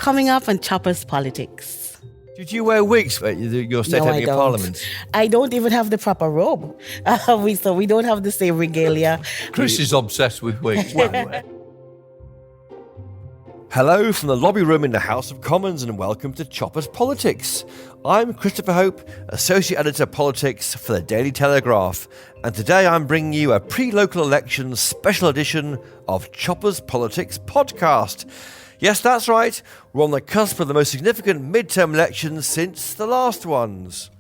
coming up on Chopper's Politics. Did you wear wigs at your state in Parliament? I don't even have the proper robe. So we don't have the same regalia. Chris is obsessed with wigs, by the way. Hello from the lobby room in the House of Commons and welcome to Chopper's Politics. I'm Christopher Hope, Associate Editor Politics for the Daily Telegraph, and today I'm bringing you a pre-local elections special edition of Chopper's Politics podcast. Yes, that's right, we're on the cusp of the most significant midterm elections since the last ones.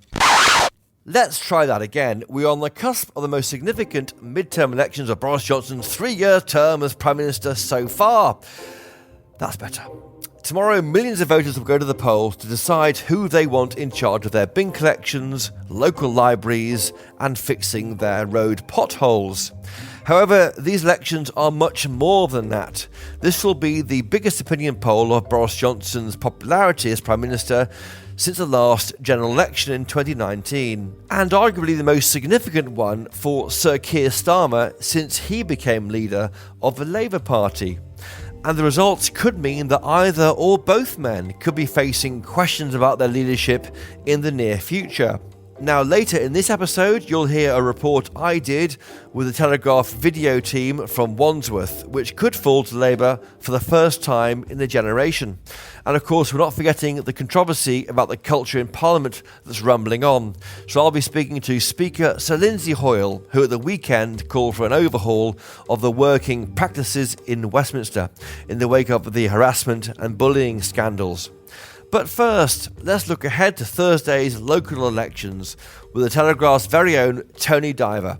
Let's try that again. We're on the cusp of the most significant midterm elections of Boris Johnson's 3-year term as Prime Minister so far. That's better. Tomorrow, millions of voters will go to the polls to decide who they want in charge of their bin collections, local libraries, and fixing their road potholes. However, these elections are much more than that. This will be the biggest opinion poll of Boris Johnson's popularity as Prime Minister since the last general election in 2019, and arguably the most significant one for Sir Keir Starmer since he became leader of the Labour Party. And the results could mean that either or both men could be facing questions about their leadership in the near future. Now, later in this episode, you'll hear a report I did with the Telegraph video team from Wandsworth, which could fall to Labour for the first time in a generation. And of course, we're not forgetting the controversy about the culture in Parliament that's rumbling on. So I'll be speaking to Speaker Sir Lindsay Hoyle, who at the weekend called for an overhaul of the working practices in Westminster in the wake of the harassment and bullying scandals. But first, let's look ahead to Thursday's local elections with the Telegraph's very own Tony Diver.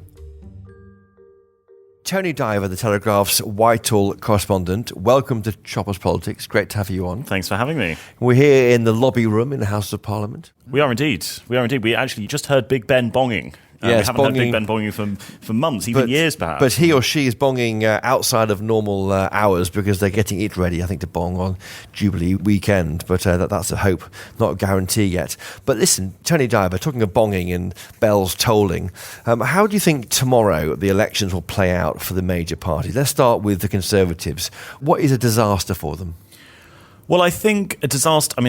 Tony Diver, the Telegraph's Whitehall correspondent, welcome to Chopper's Politics. Great to have you on. Thanks for having me. We're here in the lobby room in the House of Parliament. We are indeed. We actually just heard Big Ben bonging. Yes, we haven't heard Big Ben bonging for months, even years perhaps. But he or she is bonging outside of normal hours because they're getting it ready, I think, to bong on Jubilee weekend. But that's a hope, not a guarantee yet. But listen, Tony Diver, talking of bonging and bells tolling, how do you think tomorrow the elections will play out for the major parties? Let's start with the Conservatives. What is a disaster for them? Well, I think a disaster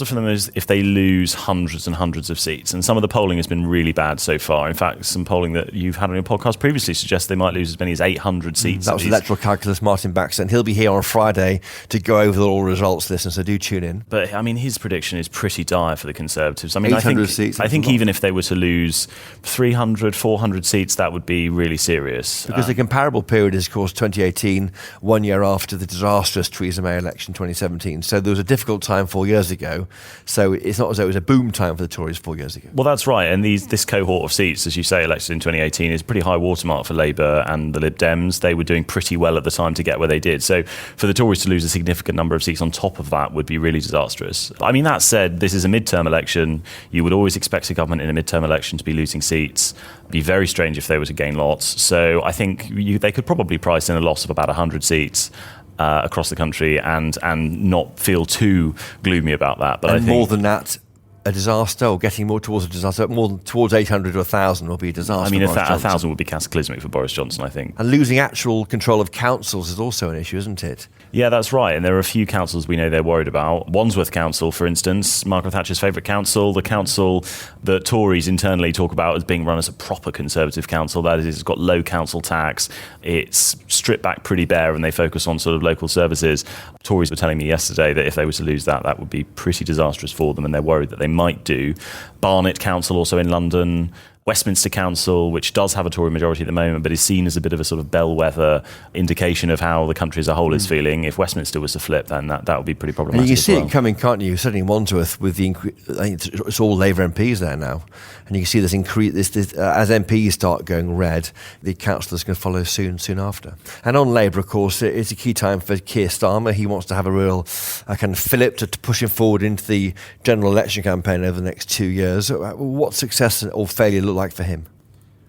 for them is if they lose hundreds and hundreds of seats. And some of the polling has been really bad so far. In fact, some polling that you've had on your podcast previously suggests they might lose as many as 800 seats. That was electoral calculus, Martin Baxter, and he'll be here on Friday to go over all results, listeners, so do tune in. But, I mean, his prediction is pretty dire for the Conservatives. I 800 seats. I think even if they were to lose 300, 400 seats, that would be really serious. Because the comparable period is, of course, 2018, 1 year after the disastrous Theresa May election, 2017. So there was a difficult time 4 years ago. So it's not as though it was a boom time for the Tories 4 years ago. Well, that's right. And this cohort of seats, as you say, elected in 2018, is a pretty high watermark for Labour and the Lib Dems. They were doing pretty well at the time to get where they did. So for the Tories to lose a significant number of seats on top of that would be really disastrous. I mean, that said, this is a midterm election. You would always expect a government in a midterm election to be losing seats. It'd be very strange if they were to gain lots. So I think they could probably price in a loss of about 100 seats. Across the country and not feel too gloomy about that. But and I think more than that, a disaster, or getting more towards a disaster, more than towards 800 or 1,000 will be a disaster. I mean, 1,000 would be cataclysmic for Boris Johnson, I think. And losing actual control of councils is also an issue, isn't it? Yeah, that's right. And there are a few councils we know they're worried about. Wandsworth Council, for instance, Margaret Thatcher's favourite council, the council that Tories internally talk about as being run as a proper Conservative council. That is, it's got low council tax. It's stripped back pretty bare and they focus on sort of local services. Tories were telling me yesterday that if they were to lose that, that would be pretty disastrous for them and they're worried that they might do. Barnet Council, also in London. Westminster Council, which does have a Tory majority at the moment, but is seen as a bit of a sort of bellwether indication of how the country as a whole is feeling. If Westminster was to flip, then that would be pretty problematic. And you can see it coming, can't you? Certainly in Wandsworth, with I think it's all Labour MPs there now, and you can see this increase. As MPs start going red, the councillors can follow soon after. And on Labour, of course, it's a key time for Keir Starmer. He wants to have a real kind of fillip to push him forward into the general election campaign over the next 2 years. What success or failure look like for him?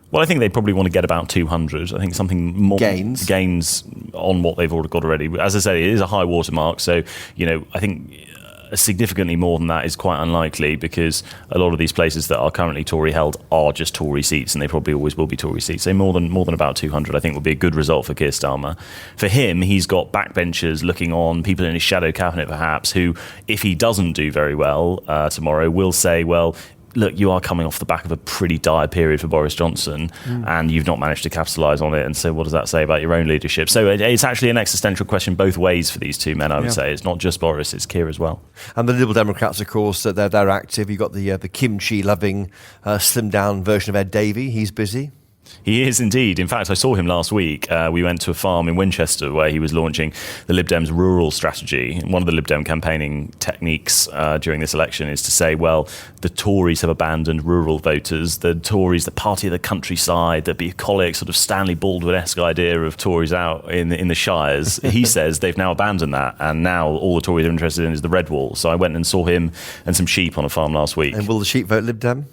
Well, I think they probably want to get about 200. I think something more gains on what they've already got already. As I say, it is a high watermark. So, I think significantly more than that is quite unlikely, because a lot of these places that are currently Tory-held are just Tory seats, and they probably always will be Tory seats. So more than about 200, I think, would be a good result for Keir Starmer. For him, he's got backbenchers looking on, people in his shadow cabinet perhaps, who, if he doesn't do very well tomorrow, will say, well, look, you are coming off the back of a pretty dire period for Boris Johnson, and you've not managed to capitalise on it. And so what does that say about your own leadership? So it's actually an existential question both ways for these two men, I would say. It's not just Boris, it's Keir as well. And the Liberal Democrats, of course, they're active. You've got the kimchi-loving, slimmed-down version of Ed Davey. He's busy. He is indeed. In fact, I saw him last week. We went to a farm in Winchester where he was launching the Lib Dems' rural strategy. One of the Lib Dem campaigning techniques during this election is to say, well, the Tories have abandoned rural voters. The Tories, the party of the countryside, the bucolic sort of Stanley Baldwin-esque idea of Tories out in the shires. He says they've now abandoned that, and now all the Tories are interested in is the red wall. So I went and saw him and some sheep on a farm last week. And will the sheep vote Lib Dem?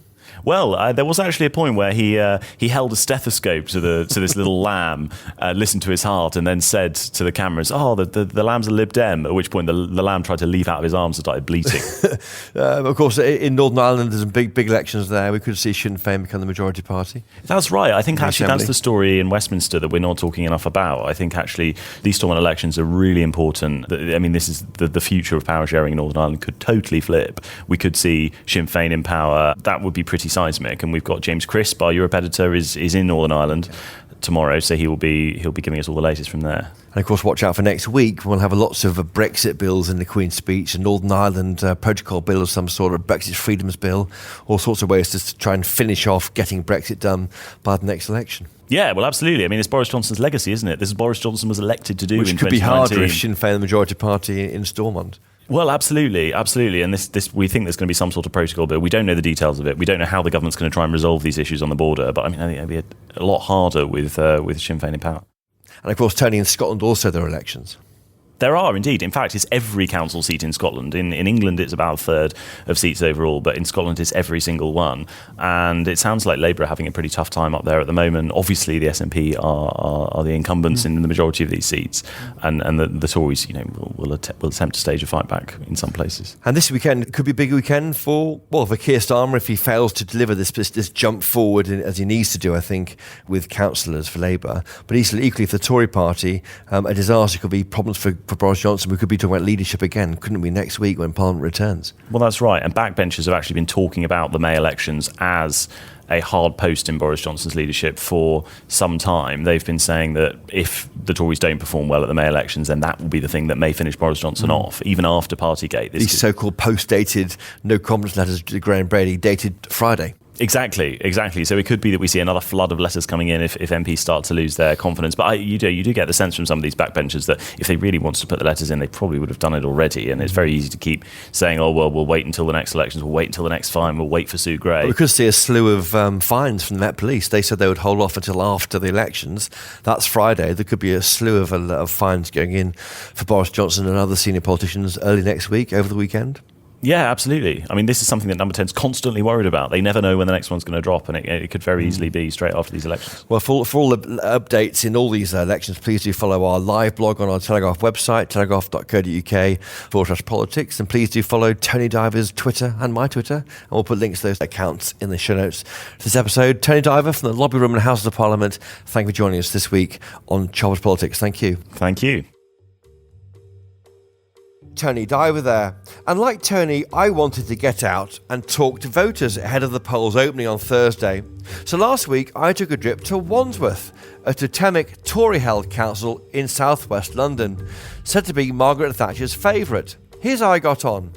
Well, there was actually a point where he held a stethoscope to this little lamb, listened to his heart, and then said to the cameras, "Oh, the lamb's a Lib Dem." At which point the lamb tried to leap out of his arms and started bleating. Of course, in Northern Ireland, there's some big elections there. We could see Sinn Féin become the majority party. That's right. I think actually Assembly. that's the story in Westminster that we're not talking enough about. I think actually these Stormont elections are really important. I mean, this is the future of power sharing in Northern Ireland could totally flip. We could see Sinn Féin in power. That would be pretty seismic. And we've got James Crisp, our Europe editor, is in Northern Ireland tomorrow, so he'll be giving us all the latest from there. And of course, watch out for next week. We'll have lots of Brexit bills in the Queen's speech, a Northern Ireland protocol bill of some sort, of Brexit freedoms bill, all sorts of ways to try and finish off getting Brexit done by the next election. Yeah, well, absolutely. I mean, it's Boris Johnson's legacy, isn't it? This is Boris Johnson was elected to do Which in could 2019. be harder if Sinn Féin the majority party in Stormont. Well, absolutely. And this we think there's going to be some sort of protocol bill. We don't know the details of it. We don't know how the government's going to try and resolve these issues on the border. But I mean, I think it'll be a lot harder with Sinn Féin in power. And of course, Tony, in Scotland also there are elections. There are indeed. In fact, it's every council seat in Scotland. In England, it's about a third of seats overall, but in Scotland, it's every single one. And it sounds like Labour are having a pretty tough time up there at the moment. Obviously, the SNP are the incumbents in the majority of these seats, and the Tories, will attempt to stage a fight back in some places. And this weekend could be a big weekend for Keir Starmer if he fails to deliver this jump forward as he needs to do, I think, with councillors for Labour. But equally for the Tory party, a disaster could be problems for Boris Johnson. We could be talking about leadership again, couldn't we, next week when Parliament returns? Well, that's right. And backbenchers have actually been talking about the May elections as a hard post in Boris Johnson's leadership for some time. They've been saying that if the Tories don't perform well at the May elections, then that will be the thing that may finish Boris Johnson off, even after Partygate. These so-called post-dated no confidence letters to Graham Brady dated Friday. Exactly. So it could be that we see another flood of letters coming in if MPs start to lose their confidence. But you do get the sense from some of these backbenchers that if they really wanted to put the letters in, they probably would have done it already. And it's very easy to keep saying, oh, well, we'll wait until the next elections, we'll wait until the next fine, we'll wait for Sue Gray. But we could see a slew of fines from the Met Police. They said they would hold off until after the elections. That's Friday. There could be a slew of fines going in for Boris Johnson and other senior politicians early next week, over the weekend. Yeah, absolutely. I mean, this is something that Number 10's constantly worried about. They never know when the next one's going to drop, and it could very easily be straight after these elections. Well, for all the updates in all these elections, please do follow our live blog on our Telegraph website, telegraph.co.uk/politics, and please do follow Tony Diver's Twitter and my Twitter, and we'll put links to those accounts in the show notes to this episode. Tony Diver from the Lobby Room in the House of Parliament, thank you for joining us this week on Choppers Politics. Thank you. Thank you. Tony Diver there. And like Tony, I wanted to get out and talk to voters ahead of the polls opening on Thursday. So last week, I took a trip to Wandsworth, a totemic Tory-held council in southwest London, said to be Margaret Thatcher's favourite. Here's how I got on.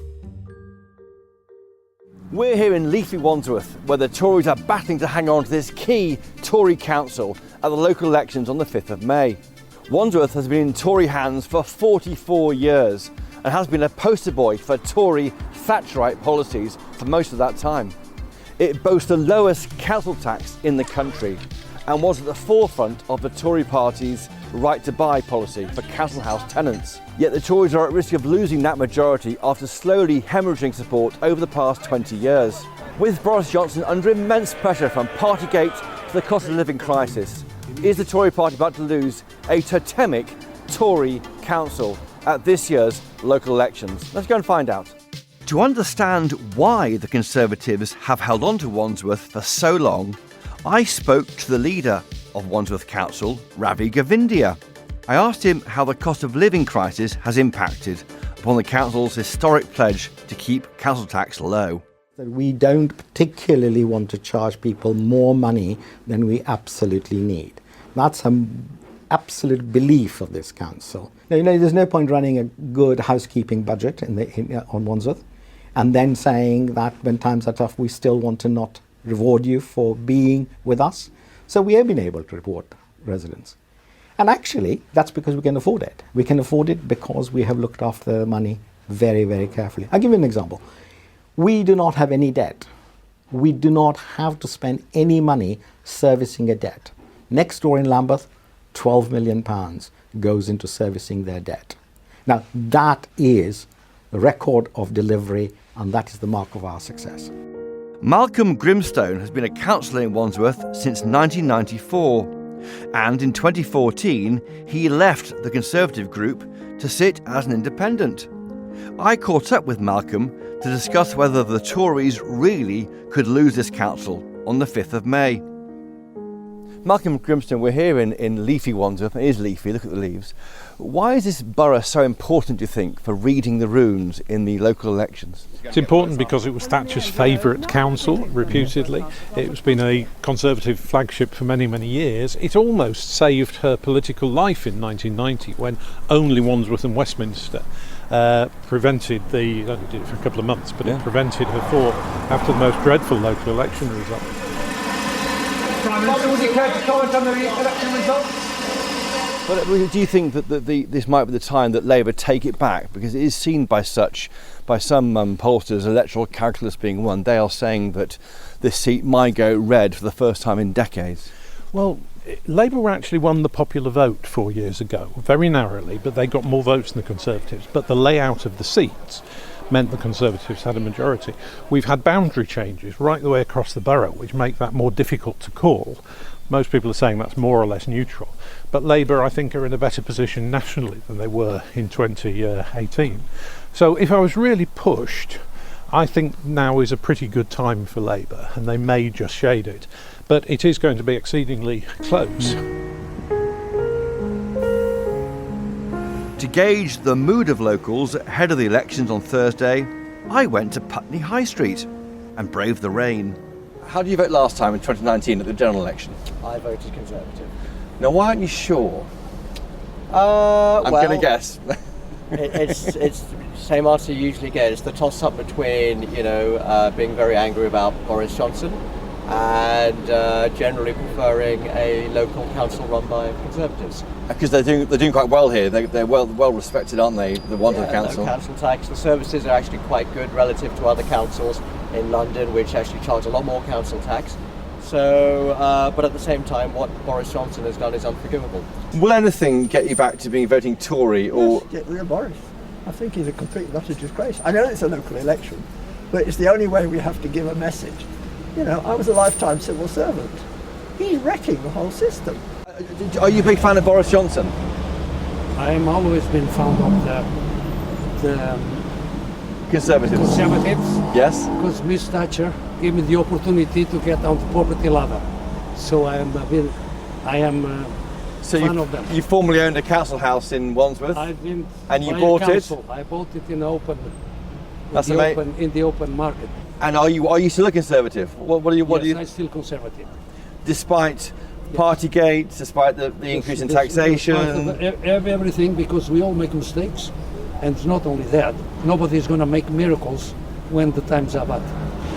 We're here in leafy Wandsworth, where the Tories are battling to hang on to this key Tory council at the local elections on the 5th of May. Wandsworth has been in Tory hands for 44 years, and has been a poster boy for Tory Thatcherite policies for most of that time. It boasts the lowest council tax in the country and was at the forefront of the Tory party's right to buy policy for council house tenants. Yet the Tories are at risk of losing that majority after slowly hemorrhaging support over the past 20 years. With Boris Johnson under immense pressure from Partygate to the cost of living crisis, is the Tory party about to lose a totemic Tory council at this year's local elections? Let's go and find out. To understand why the Conservatives have held on to Wandsworth for so long, I spoke to the leader of Wandsworth Council, Ravi Govindia. I asked him how the cost of living crisis has impacted upon the council's historic pledge to keep council tax low. We don't particularly want to charge people more money than we absolutely need. That's an absolute belief of this council. Now, there's no point running a good housekeeping budget on Wandsworth and then saying that when times are tough, we still want to not reward you for being with us. So we have been able to reward residents. And actually, that's because we can afford it. We can afford it because we have looked after the money very, very carefully. I'll give you an example. We do not have any debt. We do not have to spend any money servicing a debt. Next door in Lambeth, £12 million goes into servicing their debt. Now, that is the record of delivery, and that is the mark of our success. Malcolm Grimstone has been a councillor in Wandsworth since 1994, and in 2014 he left the Conservative group to sit as an independent. I caught up with Malcolm to discuss whether the Tories really could lose this council on the 5th of May. Malcolm Grimstone, we're here in leafy Wandsworth. It is leafy, look at the leaves. Why is this borough so important, do you think, for reading the runes in the local elections? It's important because it was Thatcher's favourite council, reputedly. It's been a Conservative flagship for many, many years. It almost saved her political life in 1990 when only Wandsworth and Westminster prevented it only did it for a couple of months, but it prevented her fall after the most dreadful local election result. Prime Minister, would you care to comment on the election results? But do you think that this might be the time that Labour take it back? Because it is seen by some pollsters, electoral calculus being one, they are saying that this seat might go red for the first time in decades. Well, Labour actually won the popular vote 4 years ago, very narrowly, but they got more votes than the Conservatives. But the layout of the seats meant the Conservatives had a majority. We've had boundary changes right the way across the borough, which make that more difficult to call. Most people are saying that's more or less neutral. But Labour, I think, are in a better position nationally than they were in 2018. So if I was really pushed, I think now is a pretty good time for Labour, and they may just shade it. But it is going to be exceedingly close. To gauge the mood of locals ahead of the elections on Thursday, I went to Putney High Street and braved the rain. How did you vote last time in 2019 at the general election? I voted Conservative. Now, why aren't you sure? I'm going to guess. it's the same answer you usually get. It's the toss-up between, being very angry about Boris Johnson and generally preferring a local council run by Conservatives. Because they're doing quite well here. They're well respected, aren't they? The Wandsworth Council. No council tax. The services are actually quite good relative to other councils in London, which actually charge a lot more council tax. So, but at the same time, what Boris Johnson has done is unforgivable. Will anything get you back to voting Tory, or Yes, get rid of Boris. I think he's a complete and utter disgrace. I know it's a local election, but it's the only way we have to give a message. I was a lifetime civil servant. He's wrecking the whole system. are you a big fan of Boris Johnson? I'm always been fond of the Conservatives. Conservatives. Yes. Because Miss Thatcher gave me the opportunity to get on the property ladder, so I am So fan of them. you formerly owned a council house in Wandsworth, I didn't and you buy a bought council. I bought it in open. That's in the open market. And are you still a Conservative? What are you? Yes, I'm still Conservative. Despite Partygate, despite the increase in taxation, Everything, because we all make mistakes, and it's not only that. Nobody's going to make miracles when the times are bad.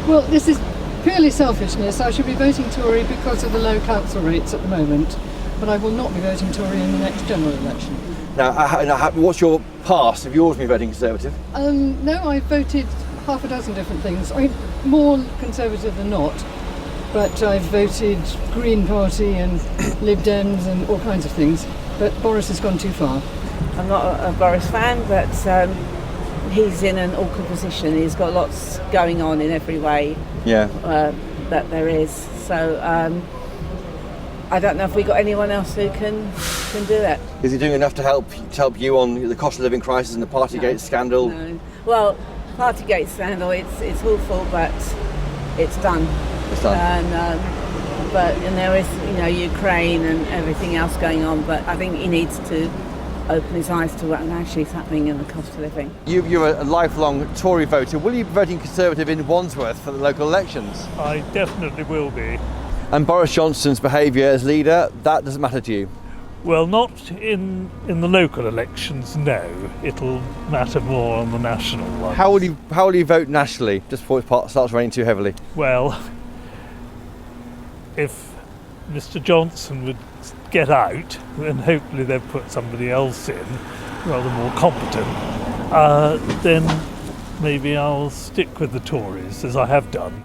Well, this is purely selfishness. I should be voting Tory because of the low council rates at the moment, but I will not be voting Tory in the next general election. Now, what's your past? Have you always been voting Conservative? No, I voted half a dozen different things. I mean, more Conservative than not, but I've voted Green Party and Lib Dems and all kinds of things, but Boris has gone too far. I'm not a Boris fan, but he's in an awkward position. He's got lots going on in every way that there is. So I don't know if we got anyone else who can do that. Is he doing enough to help you on the cost of living crisis and the Partygate scandal? No. Well, Partygate scandal, it's awful, but it's done. It's done. And there is, Ukraine and everything else going on, but I think he needs to open his eyes to what actually is happening in the cost of living. You're a lifelong Tory voter. Will you be voting Conservative in Wandsworth for the local elections? I definitely will be. And Boris Johnson's behaviour as leader, that doesn't matter to you? Well, not in the local elections, no. It'll matter more on the national one. How will you vote nationally, just before it starts raining too heavily? Well, if Mr. Johnson would get out, then hopefully they'll put somebody else in, rather more competent, then maybe I'll stick with the Tories, as I have done.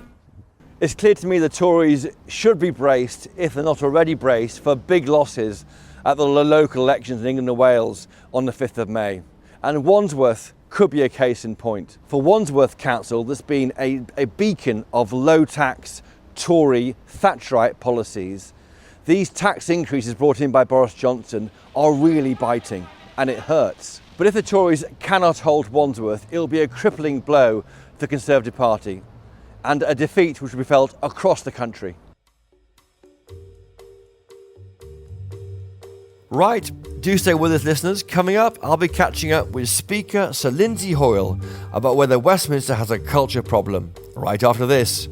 It's clear to me the Tories should be braced, if they're not already braced, for big losses at the local elections in England and Wales on the 5th of May. And Wandsworth could be a case in point. For Wandsworth Council, there's been a beacon of low-tax Tory Thatcherite policies. These tax increases brought in by Boris Johnson are really biting, and it hurts. But if the Tories cannot hold Wandsworth, it'll be a crippling blow to the Conservative Party, and a defeat which will be felt across the country. Right, do stay with us, listeners. Coming up, I'll be catching up with Speaker Sir Lindsay Hoyle about whether Westminster has a culture problem. Right after this.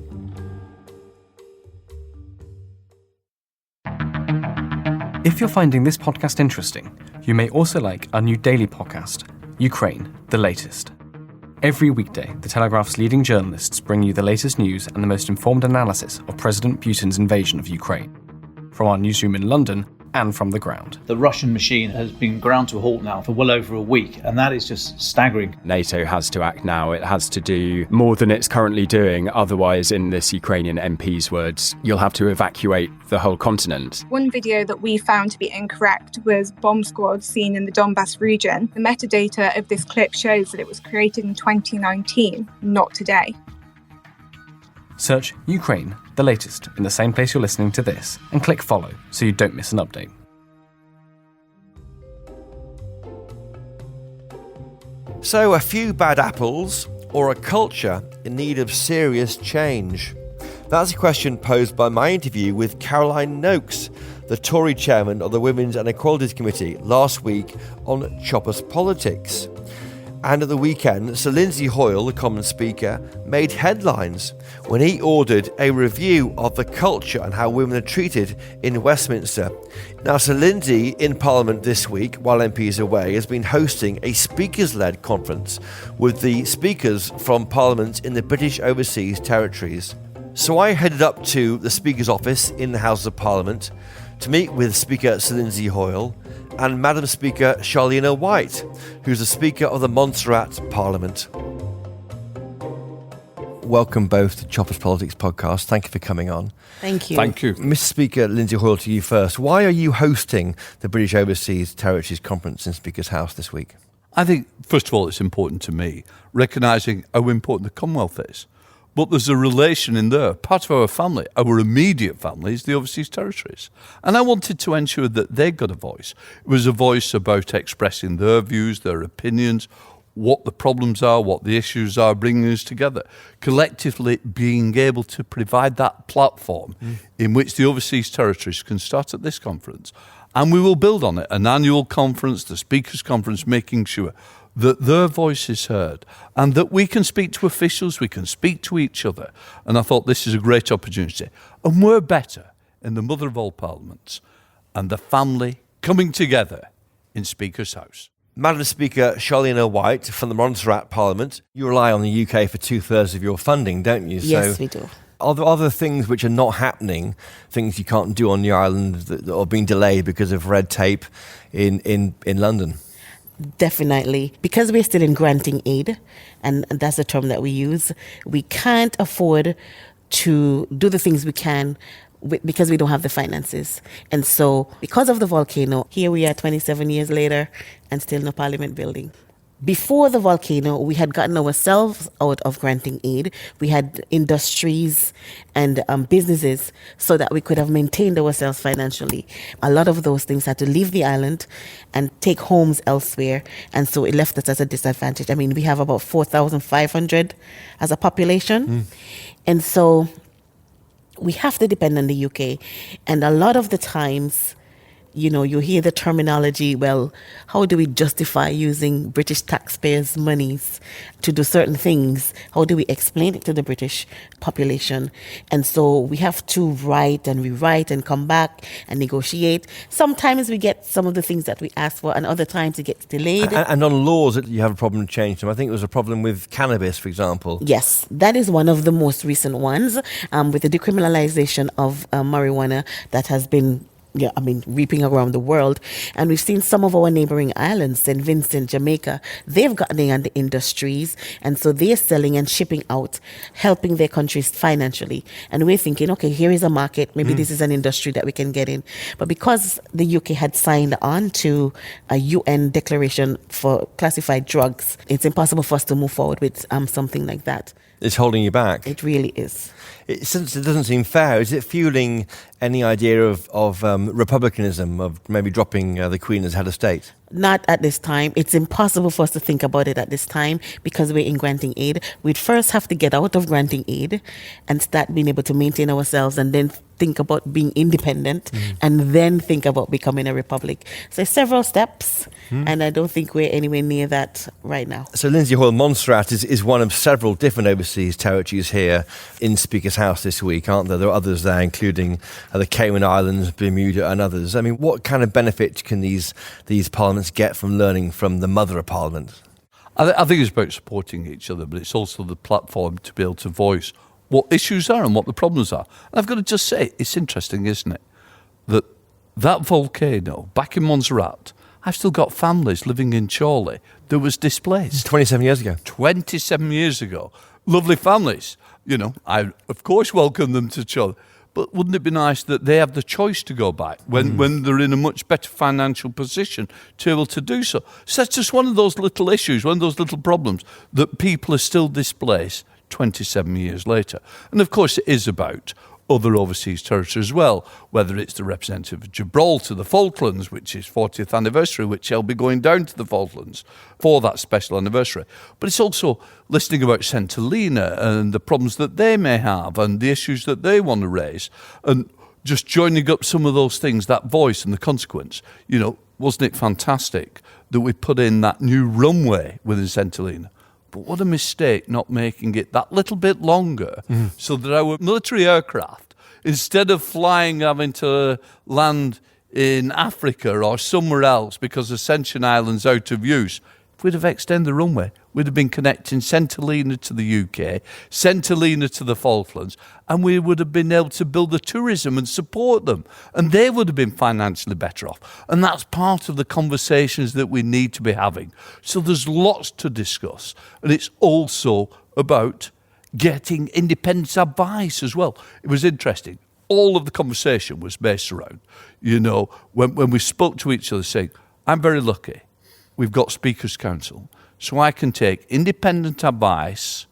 If you're finding this podcast interesting, you may also like our new daily podcast, Ukraine, the Latest. Every weekday, the Telegraph's leading journalists bring you the latest news and the most informed analysis of President Putin's invasion of Ukraine. From our newsroom in London and from the ground. The Russian machine has been ground to a halt now for well over a week, and that is just staggering. NATO has to act now. It has to do more than it's currently doing. Otherwise, in this Ukrainian MP's words, you'll have to evacuate the whole continent. One video that we found to be incorrect was bomb squads seen in the Donbass region. The metadata of this clip shows that it was created in 2019, not today. Search Ukraine, the Latest, in the same place you're listening to this, and click follow so you don't miss an update. So, a few bad apples, or a culture in need of serious change? That's a question posed by my interview with Caroline Noakes, the Tory chairman of the Women's and Equalities Committee, last week on Choppers Politics. And at the weekend, Sir Lindsay Hoyle, the Commons Speaker, made headlines when he ordered a review of the culture and how women are treated in Westminster. Now, Sir Lindsay, in Parliament this week, while MP is away, has been hosting a speakers-led conference with the speakers from Parliament in the British Overseas Territories. So I headed up to the Speaker's office in the House of Parliament to meet with Speaker Sir Lindsay Hoyle and Madam Speaker Charlena White, who's the Speaker of the Montserrat Parliament. Welcome both to Choppers Politics podcast. Thank you for coming on. Thank you. Thank you. Mr. Speaker Lindsay Hoyle, to you first. Why are you hosting the British Overseas Territories Conference in Speaker's House this week? I think, first of all, it's important to me, recognising how important the Commonwealth is. But there's a relation in there. Part of our family, our immediate family, is the Overseas Territories. And I wanted to ensure that they got a voice. It was a voice about expressing their views, their opinions, what the problems are, what the issues are, bringing us together. Collectively being able to provide that platform in which the Overseas Territories can start at this conference. And we will build on it, an annual conference, the Speakers' Conference, making sure that their voice is heard and that we can speak to officials, we can speak to each other. And I thought this is a great opportunity. And we're better in the mother of all parliaments and the family coming together in Speaker's House. Madam Speaker Charlena White from the Montserrat Parliament, you rely on the UK for 2/3 of your funding, don't you? Yes, we do. Are there other things which are not happening, things you can't do on the island that are being delayed because of red tape in London? Definitely. Because we're still in granting aid, and that's the term that we use, we can't afford to do the things we can because we don't have the finances. And so, because of the volcano, here we are 27 years later and still no Parliament building. before the volcano, we had gotten ourselves out of granting aid. We had industries and businesses so that we could have maintained ourselves financially. A lot of those things had to leave the island and take homes elsewhere, and so it left us at a disadvantage. I mean, we have about 4,500 as a population, and so we have to depend on the UK. And a lot of the times, you know, you hear the terminology, well, how do we justify using British taxpayers' monies to do certain things? How do we explain it to the British population? And so we have to write and rewrite and come back and negotiate. Sometimes we get some of the things that we ask for, and other times it gets delayed. And on laws, you have a problem changing them. I think there was a problem with cannabis, for example. Yes, that is one of the most recent ones, with the decriminalization of marijuana that has been reaping around the world. And we've seen some of our neighboring islands, St. Vincent, Jamaica, they've gotten in on the industries. And so they're selling and shipping out, helping their countries financially. And we're thinking, okay, here is a market. Maybe this is an industry that we can get in. But because the UK had signed on to a UN declaration for classified drugs, it's impossible for us to move forward with something like that. It's holding you back. It really is. Since it doesn't seem fair, is it fueling any idea of republicanism, of maybe dropping the Queen as head of state? Not at this time. It's impossible for us to think about it at this time because we're in granting aid. We'd first have to get out of granting aid and start being able to maintain ourselves, and then think about being independent, and then think about becoming a republic. So several steps, and I don't think we're anywhere near that right now. So Lindsay, Hoyle, Montserrat is one of several different overseas territories here in Speaker's House this week, aren't there? There are others there, including the Cayman Islands, Bermuda and others. I mean, what kind of benefit can these parliaments get from learning from the mother of Parliament? I think it's about supporting each other, but it's also the platform to be able to voice what issues are and what the problems are. And I've got to just say, it's interesting, isn't it, that volcano back in Montserrat, I've still got families living in Chorley that was displaced. 27 years ago. 27 years ago. Lovely families. You know, I, of course, welcome them to Chorley. But wouldn't it be nice that they have the choice to go back when they're in a much better financial position to be able to do so? So that's just one of those little issues, one of those little problems that people are still displaced 27 years later. And of course, it is about other overseas territories as well, whether it's the representative of Gibraltar, the Falklands, which is 40th anniversary, which I'll be going down to the Falklands for that special anniversary. But it's also listening about St. Helena and the problems that they may have and the issues that they want to raise, and just joining up some of those things, that voice and the consequence. You know, wasn't it fantastic that we put in that new runway within St. Helena? But what a mistake not making it that little bit longer so that our military aircraft, instead of having to land in Africa or somewhere else because Ascension Island's out of use, if we'd have extended the runway, we'd have been connecting St. Helena to the UK, St. Helena to the Falklands, and we would have been able to build the tourism and support them. And they would have been financially better off. And that's part of the conversations that we need to be having. So there's lots to discuss. And it's also about getting independent advice as well. It was interesting. All of the conversation was based around, you know, when we spoke to each other saying, I'm very lucky. We've got Speaker's Council, so I can take independent advice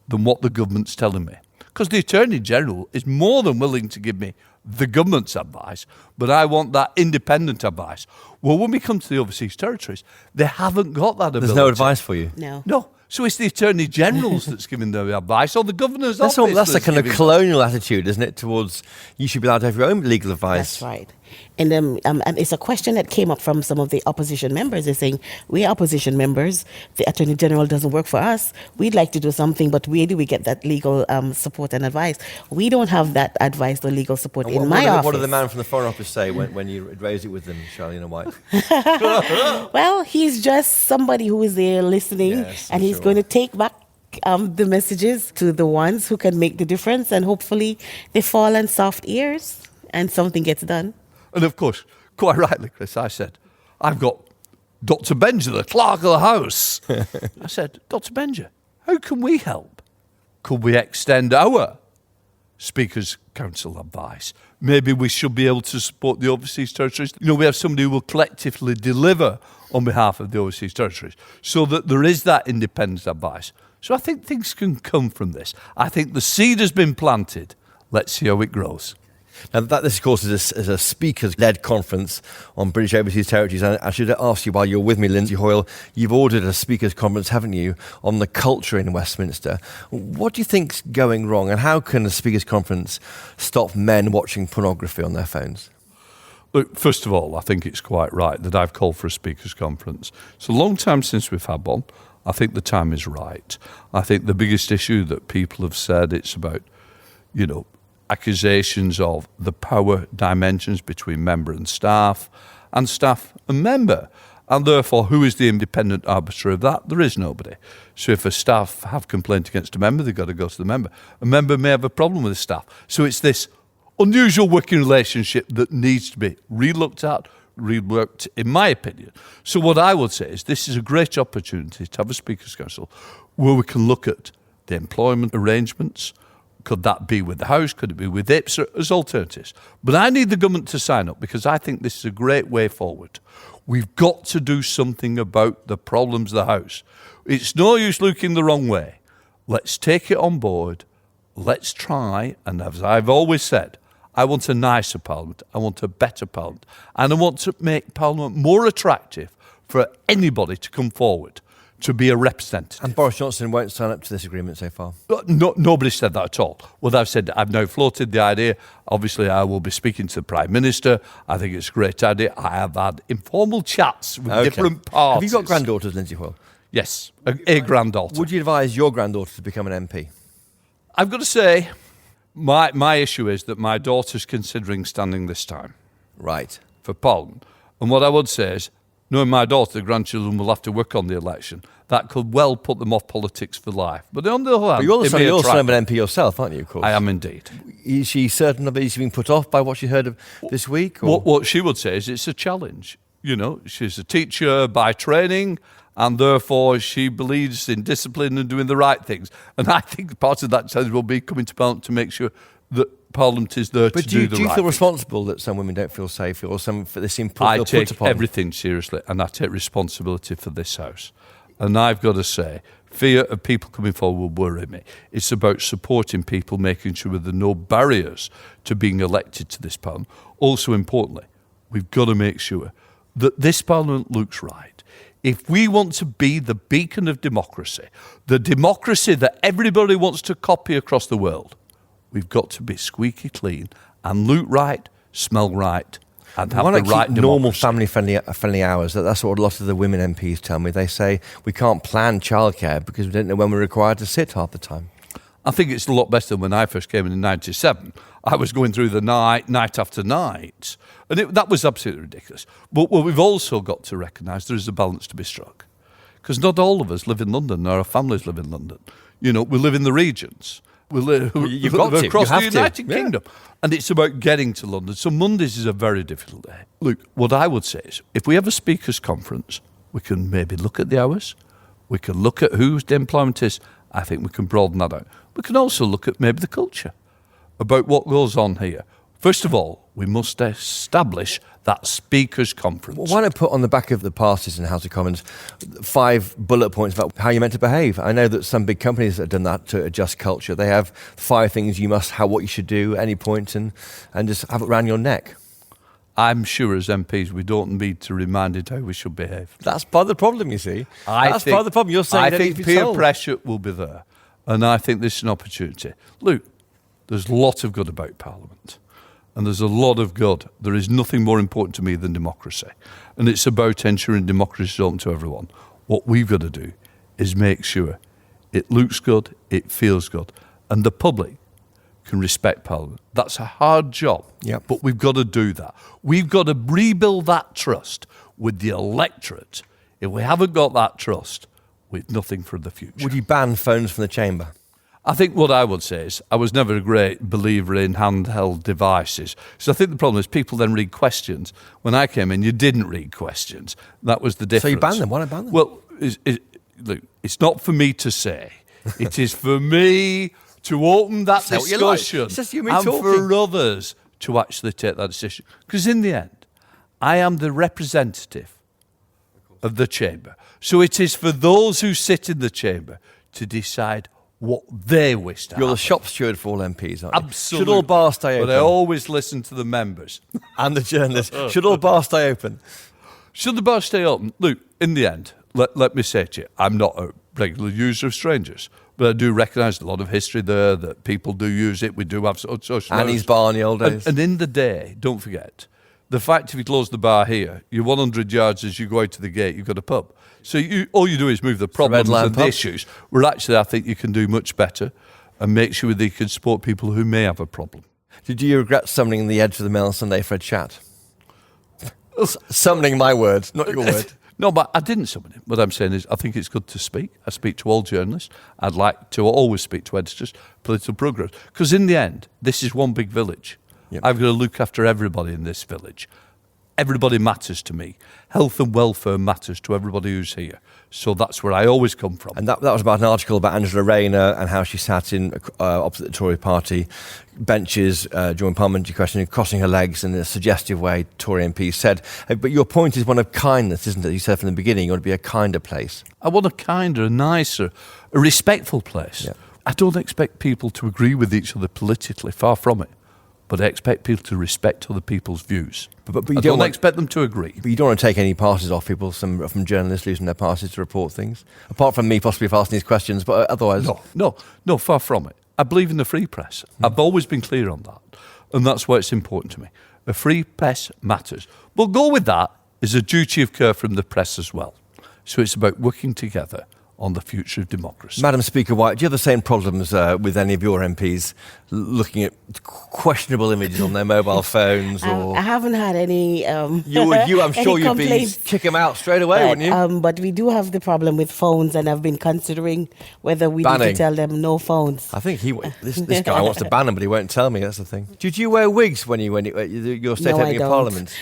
than what the government's telling me. Because the Attorney General is more than willing to give me the government's advice, but I want that independent advice. Well, when we come to the overseas territories, they haven't got that ability. There's no advice for you? No. So it's the Attorney Generals that's giving the advice, or the Governor's office. That's a kind of colonial attitude, isn't it, towards you should be allowed to have your own legal advice. That's right. And it's a question that came up from some of the opposition members. They're saying, we're opposition members. The Attorney General doesn't work for us. We'd like to do something, but where do we get that legal support and advice? We don't have that advice or legal support in my office. What did the man from the Foreign Office say when you raised it with them, Charlena White? Well, he's just somebody who is there listening, and he's going to take back the messages to the ones who can make the difference, and hopefully they fall on soft ears and something gets done. And of course, quite rightly, Chris, I said, I've got Dr. Benja, the clerk of the House. I said, Dr. Benja, how can we help? Could we extend our Speaker's Council advice. Maybe we should be able to support the overseas territories. We have somebody who will collectively deliver on behalf of the overseas territories so that there is that independent advice. So I think things can come from this. I think the seed has been planted. Let's see how it grows. Now, this, of course, is a speakers-led conference on British overseas territories. And I should ask you, while you're with me, Lindsay Hoyle, you've ordered a speakers conference, haven't you, on the culture in Westminster. What do you think's going wrong, and how can a speakers conference stop men watching pornography on their phones? Look, first of all, I think it's quite right that I've called for a speakers conference. It's a long time since we've had one. I think the time is right. I think the biggest issue that people have said, it's about, accusations of the power dimensions between member and staff and member. And therefore, who is the independent arbiter of that? There is nobody. So if a staff have complaint against a member, they've got to go to the member. A member may have a problem with the staff. So it's this unusual working relationship that needs to be relooked at, reworked, in my opinion. So what I would say is this is a great opportunity to have a Speakers' Council where we can look at the employment arrangements. Could that be with the House? Could it be with IPSA as alternatives? But I need the government to sign up because I think this is a great way forward. We've got to do something about the problems of the House. It's no use looking the wrong way. Let's take it on board. Let's try, and as I've always said, I want a nicer Parliament. I want a better Parliament. And I want to make Parliament more attractive for anybody to come forward to be a representative. And Boris Johnson won't sign up to this agreement so far? Nobody said that at all. What I've said, I've now floated the idea. Obviously, I will be speaking to the Prime Minister. I think it's a great idea. I have had informal chats with different parties. Have you got granddaughters, Lindsay Hoyle? Yes, a granddaughter. Would you advise your granddaughter to become an MP? I've got to say, my issue is that my daughter's considering standing this time. Right. For Parliament. And what I would say is, knowing my daughter, the grandchildren will have to work on the election. That could well put them off politics for life. But on the other hand, you're also an MP yourself, aren't you, of course? I am indeed. Is she certain of being put off by what she heard of this week? Or? What she would say is it's a challenge. She's a teacher by training, and therefore she believes in discipline and doing the right things. And I think part of that challenge will be coming to Parliament to make sure that Parliament is there to do the right thing. But do you feel responsible that some women don't feel safe, or they seem put upon? I take everything seriously, and I take responsibility for this House. And I've got to say, fear of people coming forward will worry me. It's about supporting people, making sure there are no barriers to being elected to this Parliament. Also, importantly, we've got to make sure that this Parliament looks right. If we want to be the beacon of democracy, the democracy that everybody wants to copy across the world, we've got to be squeaky clean and look right, smell right, and have the right normal family-friendly hours. That's what a lot of the women MPs tell me. They say we can't plan childcare because we don't know when we're required to sit half the time. I think it's a lot better than when I first came in 97. I was going through the night after night, and that was absolutely ridiculous. But what we've also got to recognise, there is a balance to be struck. Because not all of us live in London, our families live in London. We live in the regions. We live across the United Kingdom. And it's about getting to London. So Mondays is a very difficult day. Look, what I would say is, if we have a speakers conference, we can maybe look at the hours. We can look at who the employment is. I think we can broaden that out. We can also look at maybe the culture, about what goes on here. First of all, we must establish that speakers conference. Well, why not put on the back of the passes in House of Commons 5 bullet points about how you're meant to behave? I know that some big companies have done that to adjust culture. They have 5 things what you should do at any point, and just have it around your neck. I'm sure as MPs we don't need to remind it how we should behave. That's part of the problem, you see. That's part of the problem. You're saying I think peer pressure will be there, and I think this is an opportunity. Look, there's a lot of good about Parliament. And there's a lot of good. There is nothing more important to me than democracy. And it's about ensuring democracy is open to everyone. What we've got to do is make sure it looks good, it feels good, and the public can respect Parliament. That's a hard job, but we've got to do that. We've got to rebuild that trust with the electorate. If we haven't got that trust, we've nothing for the future. Would you ban phones from the chamber? I think what I would say is I was never a great believer in handheld devices. So I think the problem is people then read questions. When I came in, you didn't read questions. That was the difference. So you banned them? Why not ban them? Well, look, it's not for me to say. It is for me to open that Say what you like. discussion It's just you and me and talking. for others to actually take that decision. Because in the end, I am the representative of the chamber. So it is for those who sit in the chamber to decide what they wish to You're the happen. shop steward for all MPs, aren't you? Absolutely. Should all bars stay open? But I always listen to the members. And the journalists. Should all bars stay open? Should the bar stay open? Look, in the end, let me say to you, I'm not a regular user of strangers, but I do recognise a lot of history there, that people do use it. We do have social Annie's bar in the old days. And in the day, don't forget, the fact if you close the bar here, you're 100 yards as you go out to the gate, you've got a pub. So all you do is move the problems and the issues, where actually I think you can do much better and make sure that you can support people who may have a problem. Did you regret summoning the Edge of the Mail Sunday for a chat? Summoning my words, not your word. No, but I didn't summon him. What I'm saying is I think it's good to speak. I speak to all journalists. I'd like to always speak to editors, political programmes. Because in the end, this is one big village. Yep. I've got to look after everybody in this village. Everybody matters to me. Health and welfare matters to everybody who's here. So that's where I always come from. And that was about an article about Angela Rayner and how she sat in opposite the Tory party benches during parliamentary questioning, crossing her legs in a suggestive way, Tory MPs said. But your point is one of kindness, isn't it? You said from the beginning you want to be a kinder place. I want a kinder, a nicer, a respectful place. Yeah. I don't expect people to agree with each other politically, far from it. But I expect people to respect other people's views. But you don't expect them to agree. But you don't want to take any parties off people, from journalists losing their parties to report things. Apart from me possibly asking these questions, but otherwise... No, far from it. I believe in the free press. I've always been clear on that. And that's why it's important to me. A free press matters. But go with that is a duty of care from the press as well. So it's about working together on the future of democracy. Madam Speaker White, do you have the same problems with any of your MPs looking at questionable images on their mobile phones? Or I haven't had any. You, I'm sure you'd be kick them out straight away, wouldn't you? But we do have the problem with phones, and I've been considering whether we need to tell them no phones. I think this guy wants to ban them, but he won't tell me. That's the thing. Did you wear wigs when your state opening in Parliament?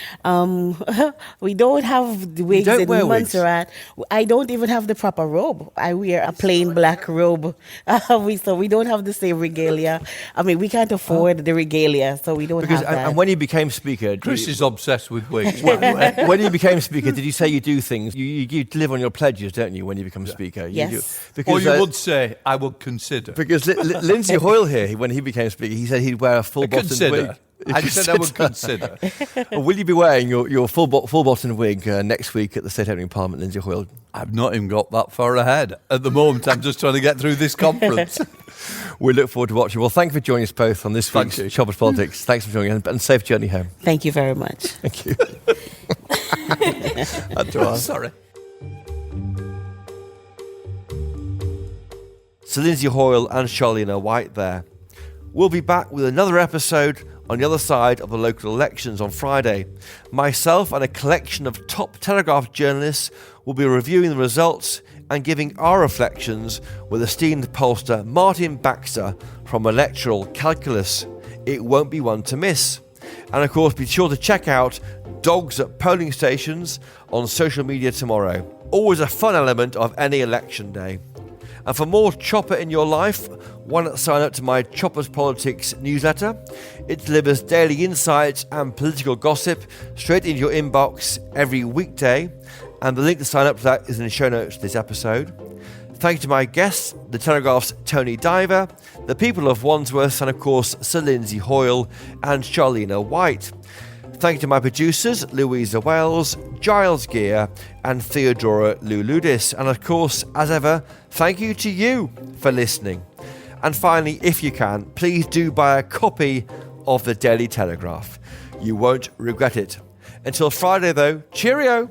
We don't have the wigs in Montserrat. I don't even have the proper robe. I wear a plain black robe. So we don't have the same regalia. I mean, we can't afford the regalia, so we don't have that. And when you became Speaker... Chris is obsessed with wigs. When you became Speaker, did you say you do things? You live on your pledges, don't you, when you become Speaker? Yes. Or you would say, I would consider. Because Lindsay Hoyle here, when he became Speaker, he said he'd wear a full-bottomed wig. I said I would consider. Will you be wearing your full-bottomed wig next week at the State Opening Parliament, Lindsay Hoyle? I've not even got that far ahead. At the moment, I'm just trying to get through this conference. We look forward to watching. Well, thank you for joining us both on this week's Choppers Politics. Thanks for joining us, and safe journey home. Thank you very much. Thank you. Sorry. Sir Lindsay Hoyle and Charlena White there. We'll be back with another episode on the other side of the local elections on Friday. Myself and a collection of top Telegraph journalists will be reviewing the results and giving our reflections with esteemed pollster Martin Baxter from Electoral Calculus. It won't be one to miss. And of course, be sure to check out Dogs at Polling Stations on social media tomorrow. Always a fun element of any election day. And for more Chopper in your life, why not sign up to my Choppers Politics newsletter? It delivers daily insights and political gossip straight into your inbox every weekday. And the link to sign up to that is in the show notes of this episode. Thank you to my guests, the Telegraph's Tony Diver, the people of Wandsworth, and of course Sir Lindsay Hoyle and Charlena White. Thank you to my producers, Louisa Wells, Giles Gear, and Theodora Luludis. And of course, as ever, thank you to you for listening. And finally, if you can, please do buy a copy of the Daily Telegraph. You won't regret it. Until Friday, though, cheerio!